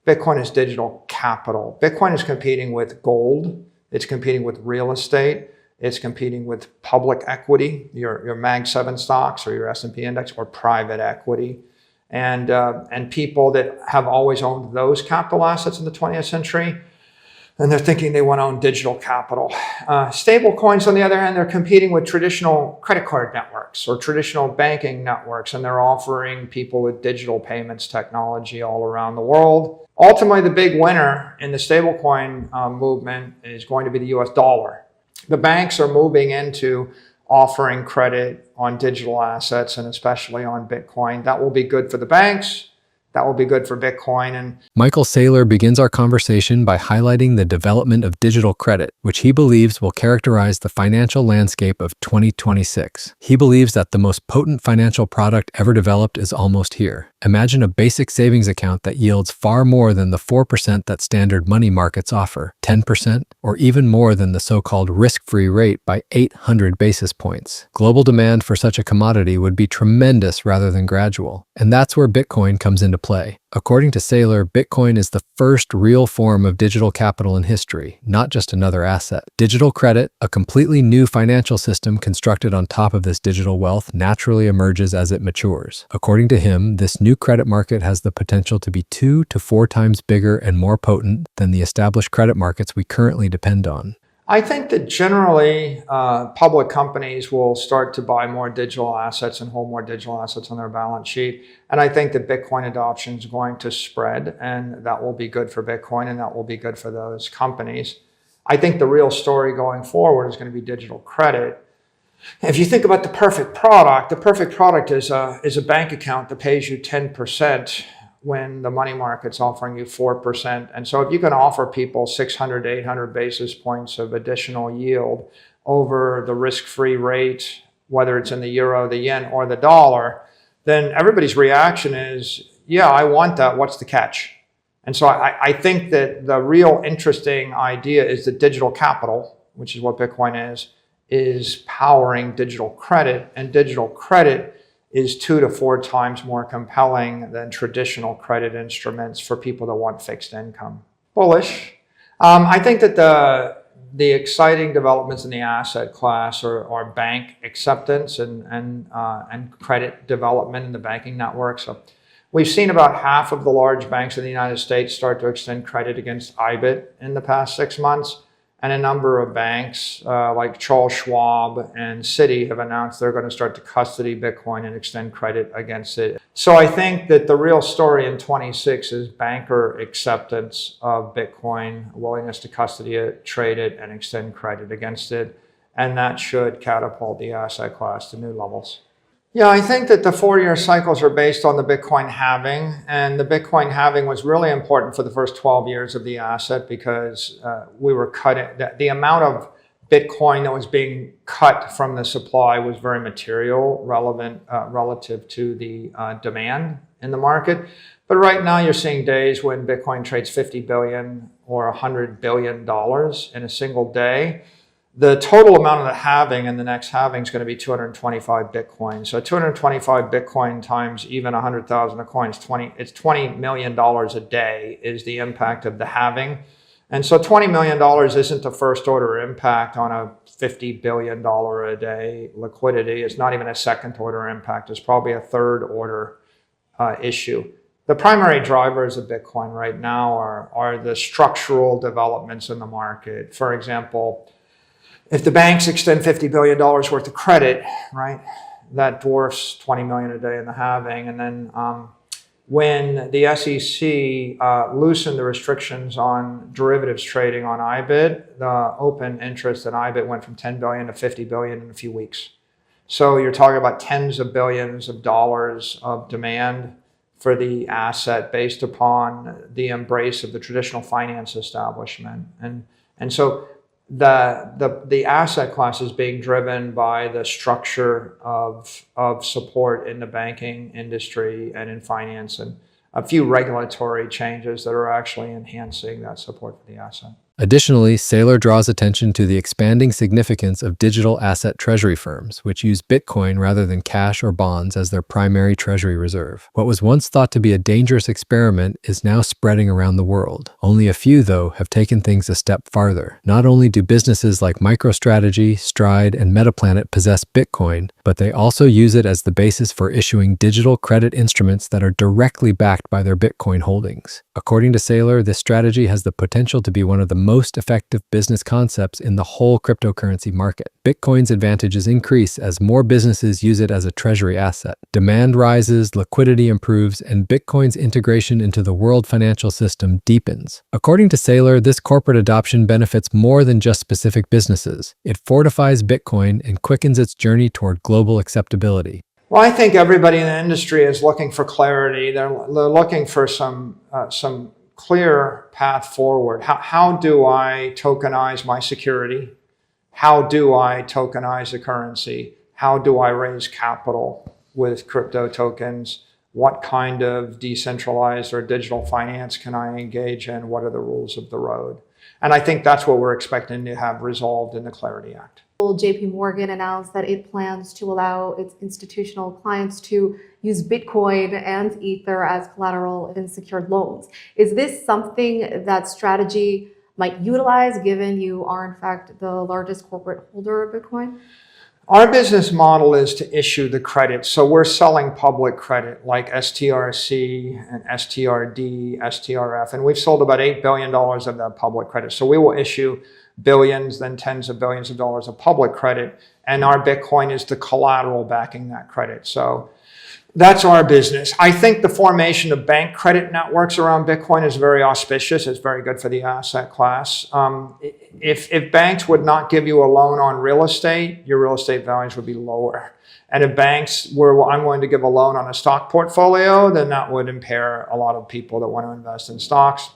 Bitcoin is digital capital. Bitcoin is competing with gold. It's competing with real estate. It's competing with public equity, your Mag 7 stocks or your S&P index, or private equity. And people that have always owned those capital assets in the 20th century, and they're thinking they want to own digital capital. Stable coins, on the other hand, they're competing with traditional credit card networks or traditional banking networks, and they're offering people with digital payments technology all around the world. Ultimately, the big winner in the stablecoin movement is going to be the US dollar. The banks are moving into offering credit on digital assets and especially on Bitcoin. That will be good for the banks. That will be good for Bitcoin. And Michael Saylor begins our conversation by highlighting the development of digital credit, which he believes will characterize the financial landscape of 2026. He believes that the most potent financial product ever developed is almost here. Imagine a basic savings account that yields far more than the 4% that standard money markets offer, 10%, or even more than the so-called risk-free rate by 800 basis points. Global demand for such a commodity would be tremendous rather than gradual, and that's where Bitcoin comes into play. According to Saylor, Bitcoin is the first real form of digital capital in history, not just another asset. Digital credit, a completely new financial system constructed on top of this digital wealth, naturally emerges as it matures. According to him, this new credit market has the potential to be 2 to 4 times bigger and more potent than the established credit markets we currently depend on. I think that generally public companies will start to buy more digital assets and hold more digital assets on their balance sheet. And I think that Bitcoin adoption is going to spread, and that will be good for Bitcoin and that will be good for those companies. I think the real story going forward is going to be digital credit. If you think about the perfect product is a bank account that pays you 10% when the money market's offering you 4%. And so if you can offer people 600 to 800 basis points of additional yield over the risk-free rate, whether it's in the euro, the yen, or the dollar, then everybody's reaction is, yeah, I want that. What's the catch? And so I think that the real interesting idea is that digital capital, which is what Bitcoin is powering digital credit, and digital credit is 2 to 4 times more compelling than traditional credit instruments for people that want fixed income. Bullish. I think that the exciting developments in the asset class are bank acceptance and credit development in the banking network. So we've seen about half of the large banks in the United States start to extend credit against IBIT in the past 6 months. And a number of banks like Charles Schwab and Citi have announced they're going to start to custody Bitcoin and extend credit against it. So I think that the real story in 26 is banker acceptance of Bitcoin, willingness to custody it, trade it, and extend credit against it. And that should catapult the asset class to new levels. Yeah, I think that the 4-year cycles are based on the Bitcoin halving, and the Bitcoin halving was really important for the first 12 years of the asset because we were cutting, the amount of Bitcoin that was being cut from the supply was very material, relevant relative to the demand in the market. But right now you're seeing days when Bitcoin trades 50 billion or $100 billion in a single day. The total amount of the halving and the next halving is going to be 225 Bitcoin. So 225 Bitcoin times even 100,000 coins, it's $20 million a day is the impact of the halving. And so $20 million isn't a first order impact on a $50 billion a day liquidity. It's not even a second order impact. It's probably a third order issue. The primary drivers of Bitcoin right now are the structural developments in the market. For example, if the banks extend $50 billion worth of credit, right, that dwarfs 20 million a day in the halving. And then when the SEC loosened the restrictions on derivatives trading on IBIT, the open interest in IBIT went from 10 billion to 50 billion in a few weeks. So you're talking about tens of billions of dollars of demand for the asset based upon the embrace of the traditional finance establishment. And so the asset class is being driven by the structure of support in the banking industry and in finance, and a few regulatory changes that are actually enhancing that support for the asset. Additionally, Saylor draws attention to the expanding significance of digital asset treasury firms, which use Bitcoin rather than cash or bonds as their primary treasury reserve. What was once thought to be a dangerous experiment is now spreading around the world. Only a few, though, have taken things a step farther. Not only do businesses like MicroStrategy, Stride, and Metaplanet possess Bitcoin, but they also use it as the basis for issuing digital credit instruments that are directly backed by their Bitcoin holdings. According to Saylor, this strategy has the potential to be one of the most effective business concepts in the whole cryptocurrency market. Bitcoin's advantages increase as more businesses use it as a treasury asset. Demand rises, liquidity improves, and Bitcoin's integration into the world financial system deepens. According to Saylor, this corporate adoption benefits more than just specific businesses. It fortifies Bitcoin and quickens its journey toward global acceptability. Well, I think everybody in the industry is looking for clarity. They're looking for some clear path forward. How do I tokenize my security? How do I tokenize a currency? How do I raise capital with crypto tokens? What kind of decentralized or digital finance can I engage in? What are the rules of the road? And I think that's what we're expecting to have resolved in the Clarity Act. JP Morgan announced that it plans to allow its institutional clients to use Bitcoin and Ether as collateral in secured loans. Is this something that Strategy might utilize, given you are in fact the largest corporate holder of Bitcoin? Our business model is to issue the credit. So we're selling public credit like STRC and STRD, STRF, and we've sold about $8 billion of that public credit. So we will issue billions, then tens of billions of dollars of public credit, and our Bitcoin is the collateral backing that credit. So that's our business. I think the formation of bank credit networks around Bitcoin is very auspicious. It's very good for the asset class. If banks would not give you a loan on real estate, your real estate values would be lower. And if banks were, I'm going to give a loan on a stock portfolio, then that would impair a lot of people that want to invest in stocks.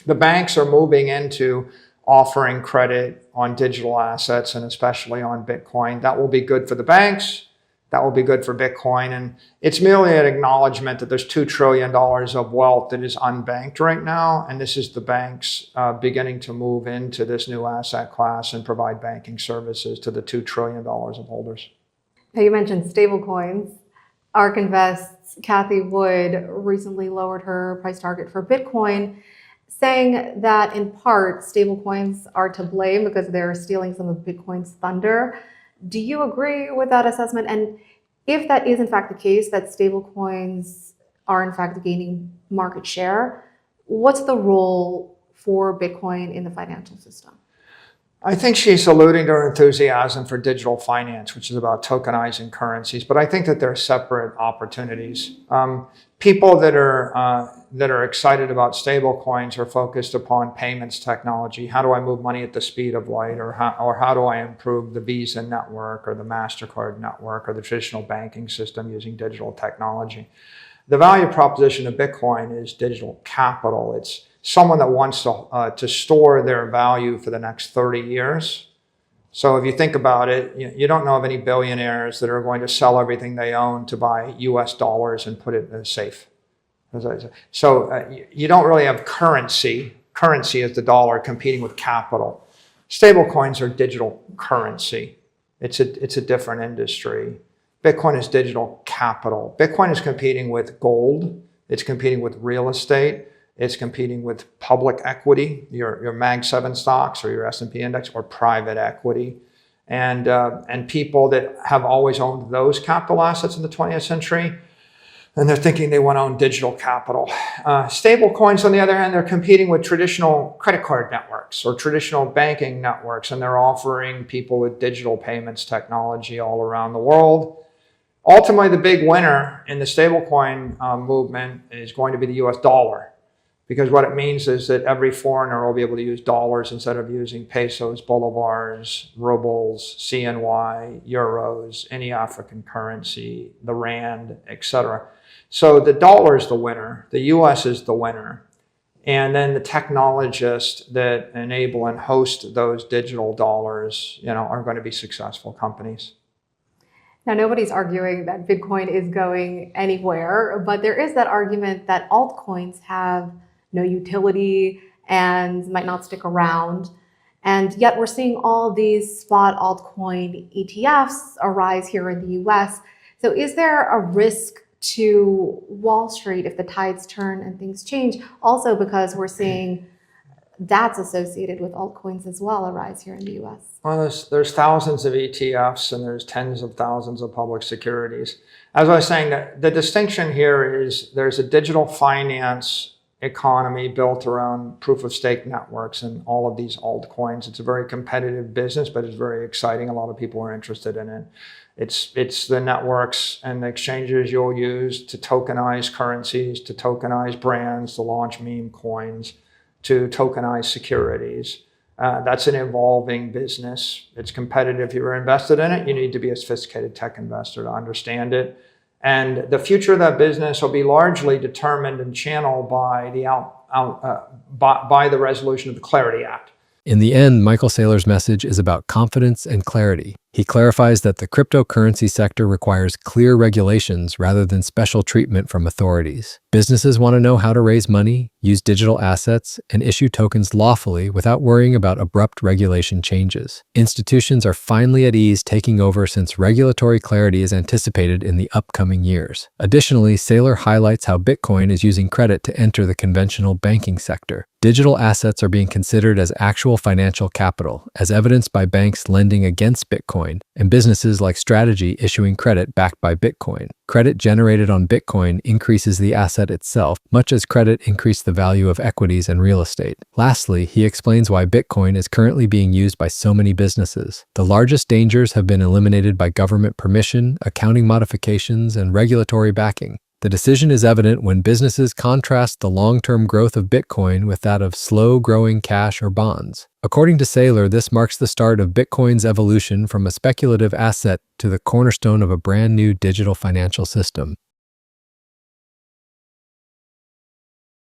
The banks are moving into offering credit on digital assets and especially on Bitcoin. That will be good for the banks. That will be good for Bitcoin. And it's merely an acknowledgement that there's $2 trillion of wealth that is unbanked right now. And this is the banks beginning to move into this new asset class and provide banking services to the $2 trillion of holders. Now, you mentioned stablecoins. ARK Invest's Cathie Wood recently lowered her price target for Bitcoin, saying that in part, stablecoins are to blame because they're stealing some of Bitcoin's thunder. Do you agree with that assessment? And if that is in fact the case, that stablecoins are in fact gaining market share, what's the role for Bitcoin in the financial system? I think she's alluding to her enthusiasm for digital finance, which is about tokenizing currencies. But I think that there are separate opportunities. People that are excited about stable coins are focused upon payments technology. How do I move money at the speed of light, or how do I improve the Visa network or the MasterCard network or the traditional banking system using digital technology? The value proposition of Bitcoin is digital capital. It's someone that wants to store their value for the next 30 years. So if you think about it, you don't know of any billionaires that are going to sell everything they own to buy US dollars and put it in a safe. So you don't really have currency. Currency is the dollar competing with capital. Stable coins are digital currency. It's a different industry. Bitcoin is digital capital. Bitcoin is competing with gold. It's competing with real estate. It's competing with public equity, your Mag 7 stocks or your S&P index, or private equity. And people that have always owned those capital assets in the 20th century, and they're thinking they want to own digital capital. Stable coins, on the other hand, they're competing with traditional credit card networks or traditional banking networks, and they're offering people with digital payments technology all around the world. Ultimately, the big winner in the stablecoin movement is going to be the US dollar. Because what it means is that every foreigner will be able to use dollars instead of using pesos, bolivars, rubles, CNY, euros, any African currency, the rand, etc. So the dollar is the winner, the US is the winner. And then the technologists that enable and host those digital dollars, are going to be successful companies. Now, nobody's arguing that Bitcoin is going anywhere, but there is that argument that altcoins have no utility and might not stick around. And yet we're seeing all these spot altcoin ETFs arise here in the US. So is there a risk to Wall Street if the tides turn and things change? Also because we're seeing that's associated with altcoins as well arise here in the US. Well, there's thousands of ETFs and there's tens of thousands of public securities. As I was saying, the distinction here is there's a digital finance economy built around proof of stake networks and all of these altcoins. It's a very competitive business, but it's very exciting. A lot of people are interested in it. It's the networks and the exchanges you'll use to tokenize currencies, to tokenize brands, to launch meme coins, to tokenize securities. That's an evolving business. It's competitive. If you're invested in it, you need to be a sophisticated tech investor to understand it. And the future of that business will be largely determined and channeled by the resolution of the Clarity Act. In the end, Michael Saylor's message is about confidence and clarity. He clarifies that the cryptocurrency sector requires clear regulations rather than special treatment from authorities. Businesses want to know how to raise money, use digital assets, and issue tokens lawfully without worrying about abrupt regulation changes. Institutions are finally at ease taking over since regulatory clarity is anticipated in the upcoming years. Additionally, Saylor highlights how Bitcoin is using credit to enter the conventional banking sector. Digital assets are being considered as actual financial capital, as evidenced by banks lending against Bitcoin and businesses like Strategy issuing credit backed by Bitcoin. Credit generated on Bitcoin increases the asset itself, much as credit increased the value of equities and real estate. Lastly, he explains why Bitcoin is currently being used by so many businesses. The largest dangers have been eliminated by government permission, accounting modifications, and regulatory backing. The decision is evident when businesses contrast the long-term growth of Bitcoin with that of slow-growing cash or bonds. According to Saylor, this marks the start of Bitcoin's evolution from a speculative asset to the cornerstone of a brand new digital financial system.